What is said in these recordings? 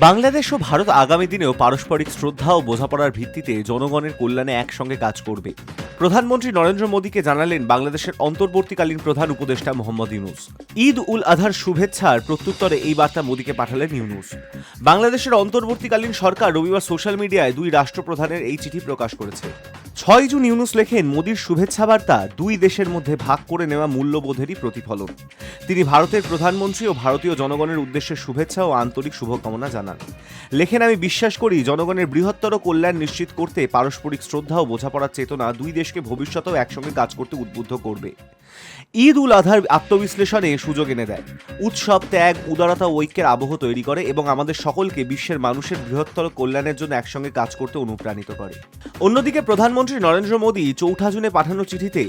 বাংলাদেশ ও ভারত আগামী দিনেও পারস্পরিক শ্রদ্ধা ও বোঝাপড়ার ভিত্তিতে জনগণের কল্যাণে একসঙ্গে কাজ করবে। প্রধানমন্ত্রী নরেন্দ্র মোদীকে জানালেন বাংলাদেশের অন্তর্বর্তীকালীন প্রধান উপদেষ্টা মোহাম্মদ ইউনূস। ঈদ উল আজহার শুভেচ্ছার প্রত্যুত্তরে এই বার্তা মোদীকে পাঠালেন ইউনূস। বাংলাদেশের অন্তর্বর্তীকালীন সরকার রবিবার সোশ্যাল মিডিয়ায় দুই রাষ্ট্রপ্রধানের এই চিঠি প্রকাশ করেছে। 6 জুন ইউনূস লেখেন, মোদীর শুভেচ্ছা বার্তা দুই দেশের মধ্যে ভাগ করে নেওয়া মূল্যবোধেরই প্রতিফলন। তিনি ভারতের প্রধানমন্ত্রী ও ভারতীয় জনগণের উদ্দেশ্যে শুভেচ্ছা ও আন্তরিক শুভকামনা জানান। লেখেন, আমি বিশ্বাস করি জনগণের বৃহত্তর কল্যাণ নিশ্চিত করতে পারস্পরিক শ্রদ্ধা ও বোঝাপড়ার চেতনা দুই দেশকে ভবিষ্যতেও একসঙ্গে কাজ করতে উদ্বুদ্ধ করবে। ঈদ উল আজহার আত্মবিশ্লেষণে সুযোগ এনে দেয়। উৎসব ত্যাগ, উদারতা ও ঐক্যের আবহ তৈরি করে এবং আমাদের সকলকে বিশ্বের মানুষের বৃহত্তর কল্যাণের জন্য একসঙ্গে কাজ করতে অনুপ্রাণিত করে। অন্যদিকে প্রধানমন্ত্রী নরেন্দ্র মোদী 4 জুনে পাঠানো চিঠিতে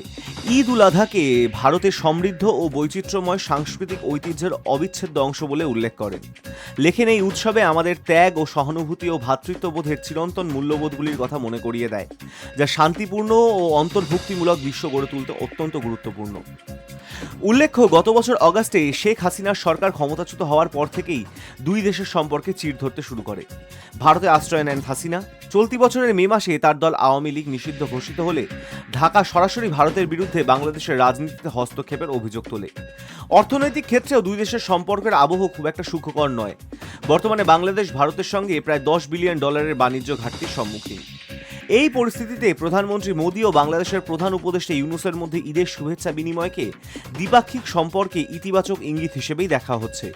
ঈদ উল আজহাকে ভারতের সমৃদ্ধ ও বৈচিত্র্যময় সাংস্কৃতিক ঐতিহ্যের অবিচ্ছেদ্য অংশ বলে উল্লেখ করেন। লেখেন, এই উৎসবে আমাদের ত্যাগ ও সহানুভূতি ও ভ্রাতৃত্ববোধের চিরন্তন মূল্যবোধগুলির কথা মনে করিয়ে দেয়, যা শান্তিপূর্ণ ও অন্তর্ভুক্তিমূলক বিশ্ব গড়ে তুলতে অত্যন্ত গুরুত্বপূর্ণ। উল্লেখ্য, গত বছর অগাস্টে শেখ হাসিনার সরকার ক্ষমতাচ্যুত হওয়ার পর থেকেই দুই দেশের সম্পর্কে চিড় ধরতে শুরু করে। ভারতে আশ্রয় নেন হাসিনা। চলতি বছরের মে মাসে তার দল আওয়ামী লীগ নিষিদ্ধ ঘোষিত হলে ঢাকা সরাসরি ভারতের বিরুদ্ধে বাংলাদেশের রাজনীতিতে হস্তক্ষেপের অভিযোগ তোলে। অর্থনৈতিক ক্ষেত্রেও দুই দেশের সম্পর্কের আবহ খুব একটা সুখকর নয়। বর্তমানে বাংলাদেশ ভারতের সঙ্গে প্রায় $10 বিলিয়ন বাণিজ্য ঘাটতির সম্মুখীন। এই পরিস্থিতিতে প্রধানমন্ত্রী মোদী ও বাংলাদেশের প্রধান উপদেষ্টা ইউনূসের মধ্যে ঈদের শুভেচ্ছা বিনিময়কে দ্বিপাক্ষিক সম্পর্কে ইতিবাচক ইঙ্গিত হিসেবেই দেখা হচ্ছে।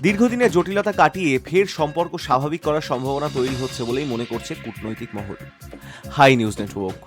দীর্ঘদিনের জটিলতা কাটিয়ে ফের সম্পর্ক স্বাভাবিক করার সম্ভাবনা তৈরি হচ্ছে বলেই মনে করছে কূটনৈতিক মহল। Hi News network.